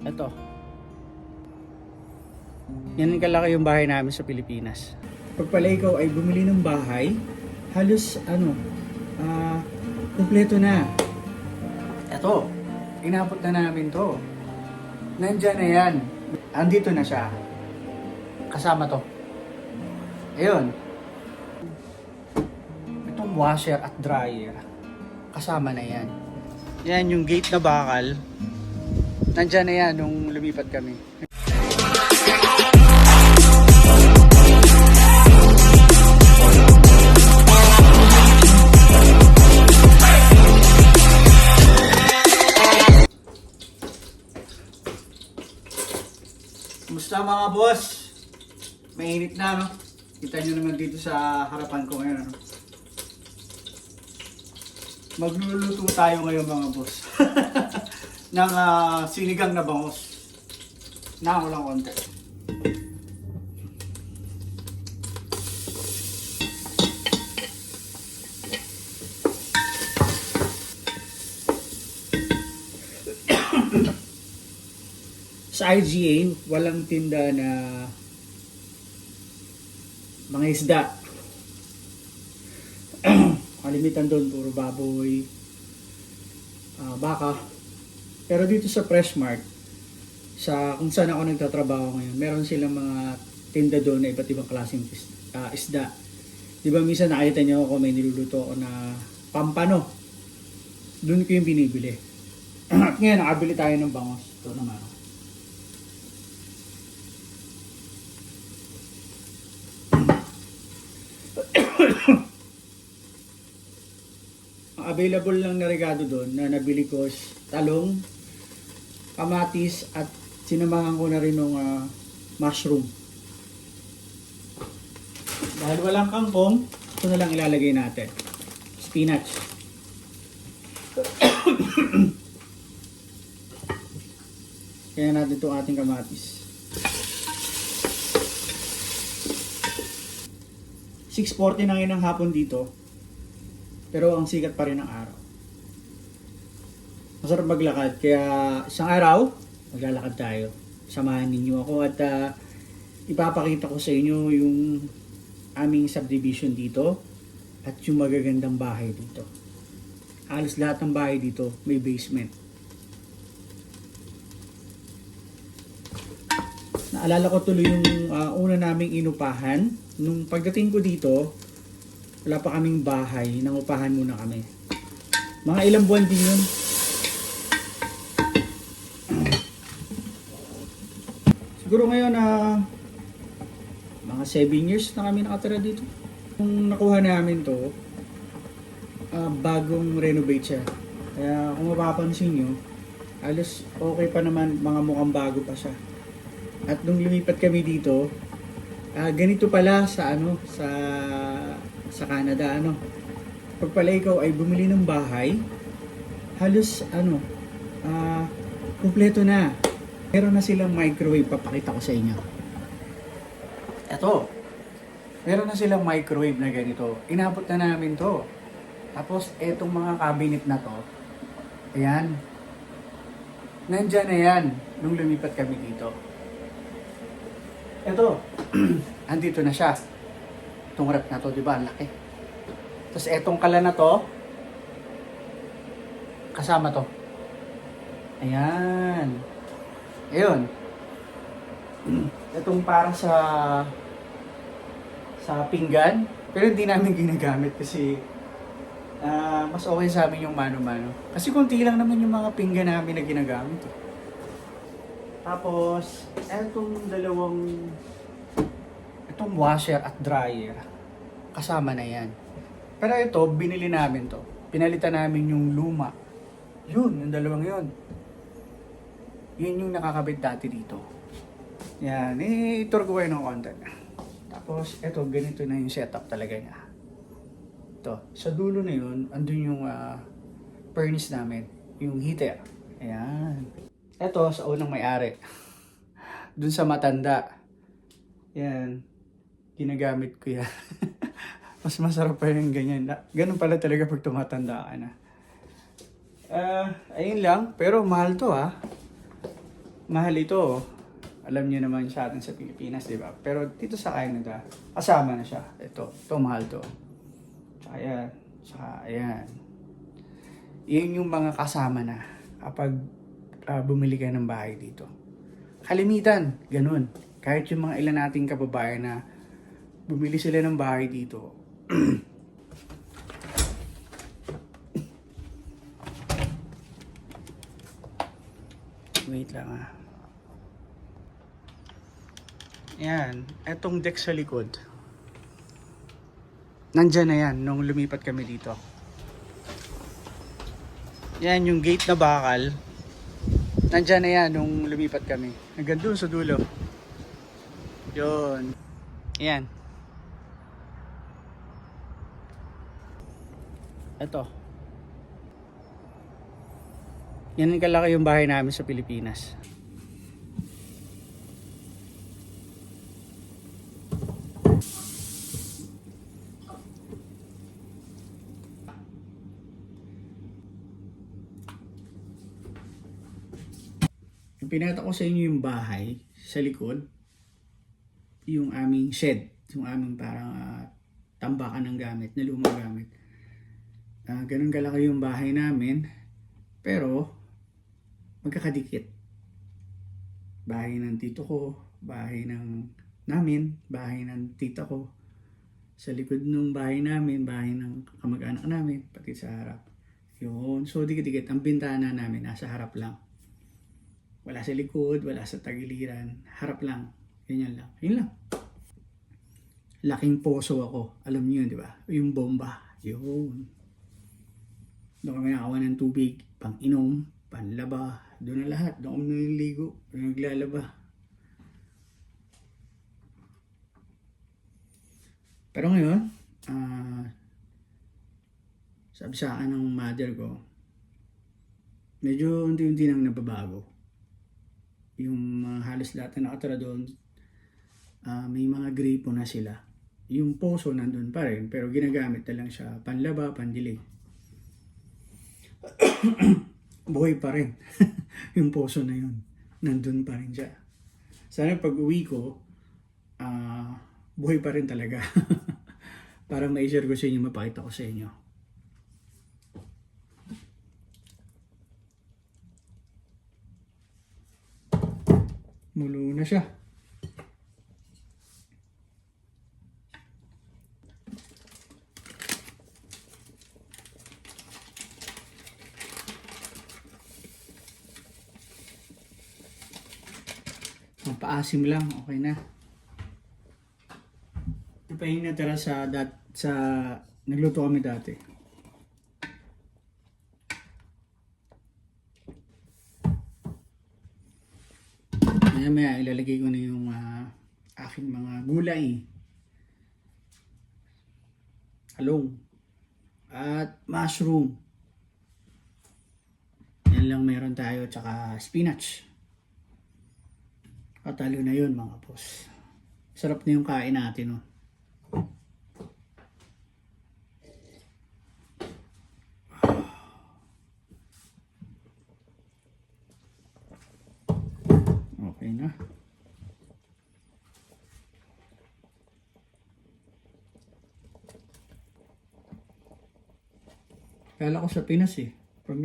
Ito. Yan ang kalaki yung bahay namin sa Pilipinas. Pag pala ikaw ay bumili ng bahay, halos kumpleto na. Ito, inabot na namin to. Nandyan na yan. Andito na siya. Kasama to. Ayun. Itong washer at dryer. Kasama na yan. Yan yung gate na bakal. Nandyan na yan nung lumipat kami. Kumusta mga boss? Mainit na, no? Kita nyo naman dito sa harapan ko ngayon, ano? Magluluto tayo ngayon mga boss. ng sinigang na bangos. Na walang konti. Sa IGA, walang tinda na mga isda. Kalimitan doon, puro baboy, baka. Pero dito sa Freshmart, sa kung saan ako nagtatrabaho ngayon, meron silang mga tinda doon na iba't ibang klaseng isda. Di ba minsan nakita niyo ako may niluluto ako na pampano. Doon ko yung binibili. At ngayon, nakabili tayo ng bangos. Ito naman. Ang available lang na regado doon na nabili ko is talong, kamatis at sinamahan ko na rin ng mushroom. Dahil walang kangkong, ito na lang ilalagay natin. Spinach. Kaya natin itong ating kamatis. 6:40 na ngayon ang hapon dito. Pero ang sikat pa rin ng araw. Masarap maglakad. Kaya isang araw, maglalakad tayo. Samahan ninyo ako at ipapakita ko sa inyo yung aming subdivision dito at yung magagandang bahay dito. Halos lahat ng bahay dito may basement. Naalala ko tuloy yung una naming inupahan. Nung pagdating ko dito, wala pa kaming bahay, nangupahan muna kami. Mga ilang buwan din yun. Siguro ngayon mga 7 years na kami nakatira dito. Kung nakuha namin to, bagong renovate siya. Kaya kung mapapansin nyo, halos okay pa naman, mga mukhang bago pa siya. At nung lumipat kami dito, ganito pala sa sa Canada, pag pala ikaw ay bumili ng bahay, halos kumpleto na. Meron na silang microwave, papakita ko sa inyo. Eto, meron na silang microwave na ganito. Inabot na namin to. Tapos etong mga cabinet na to, ayan, nandyan na yan nung lumipat kami dito. Eto, andito na siya. Itong rep na to, di ba? Ang laki. Tapos etong kala na to, kasama to. Ayan. Ayun. Itong para sa pinggan. Pero hindi namin ginagamit kasi mas okay sa amin yung mano-mano. Kasi konti lang naman yung mga pinggan namin na ginagamit. Tapos, itong washer at dryer, kasama na yan. Pero ito, binili namin to. Pinalitan namin yung luma. Yun, yung dalawang yun. Yun yung nakakabit dati dito. Yan, itur ko kayo ng konti. Tapos, ito, ganito na yung setup talaga niya. Ito, sa dulo na yun, andun yung furnace namin. Yung heater. Ayan. Ito, sa unang may-ari. Dun sa matanda. Yan. Ginagamit ko yan. Mas masarap pa yung ganyan. Ganun pala talaga pag tumatanda ka na. Ayun lang. Pero mahal to Mahal ito. Alam niyo naman sa atin sa Pilipinas, di ba? Pero dito sa Canada, kasama na siya. Ito mahal to. Tsaka yan. Tsaka ayan. Yun yung mga kasama na kapag bumili ka ng bahay dito. Kalimitan, ganun. Kahit yung mga ilan nating kababayan na bumili sila ng bahay dito. Wait lang ah. Yan, etong deck sa likod. Nandyan na yan nung lumipat kami dito. Yan yung gate na bakal. Nandyan na yan nung lumipat kami. Hanggang dun sa dulo. Yun. Yan. Ito. Yan ang kalaki yung bahay namin sa Pilipinas. Pinakita ko sa inyo yung bahay sa likod, yung aming shed, yung aming parang tambakan ng gamit, na lumang gamit. Ganun kalaki yung bahay namin, pero magkakadikit. Bahay ng tito ko, bahay ng namin, bahay ng tita ko. Sa likod ng bahay namin, bahay ng kamag-anak namin, pati sa harap. Yun, so dikit-dikit. Ang bintana namin nasa harap lang. Wala sa likod, wala sa tagiliran. Harap lang. Ganyan lang. Yun lang. Laking poso ako. Alam niyo yun, di ba? Yung bomba. Yun. Doon kami nakawa ng tubig. Pang-inom, panlaba. Doon na lahat. Doon kami naliligo. Doon naglalaba. Pero ngayon, sabi sa akin ng mother ko, medyo unti-unti nang nababago. Yung halos lahat na nakatira doon, may mga gripo na sila. Yung poso nandun pa rin, pero ginagamit na lang siya panlaba, pandilig. Buhay pa rin. Yung poso na yun, nandun pa rin siya. Sana pag uwi ko, buhay pa rin talaga. Para ma-share ko sa inyo, mapakita ko sa inyo. Mulo na siya. Paasim lang, okay na. Ito pa yung natira sa nagluto kami dati. Maya ilalagay ko na yung aking mga gulay, halong at mushroom. Yan lang meron tayo, tsaka spinach. Katalo na yun mga boss. Sarap na yung kain natin, no? Okay na. Kala ko sa Pinas pag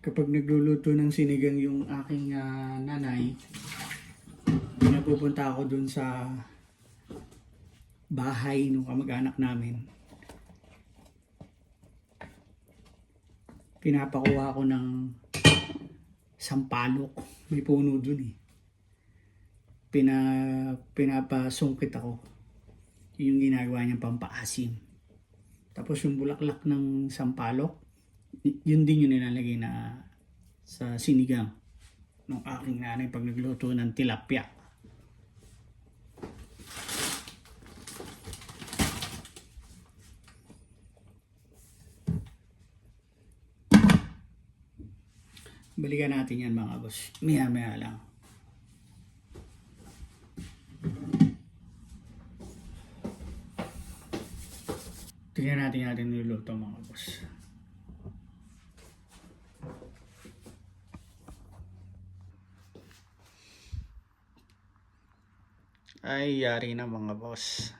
kapag nagluluto ng sinigang yung aking nanay, pinapupunta ako dun sa bahay ng kamag-anak namin. Pinapakuha ko ng sampalok. May puno dun pinapasungkit ako. Yung ginagawa niyang pampaasim. Tapos yung bulaklak ng sampalok, yun din yung nilalagay na sa sinigang ng aking nanay pag nagluto ng tilapia. Balikan natin yan mga boss. Maya lang. Tingnan natin niluluto mga boss. Ay, yari na mga boss.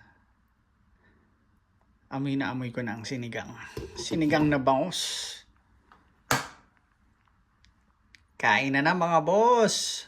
Amoy na amoy ko na ang sinigang. Sinigang na bangus. Kain na mga boss.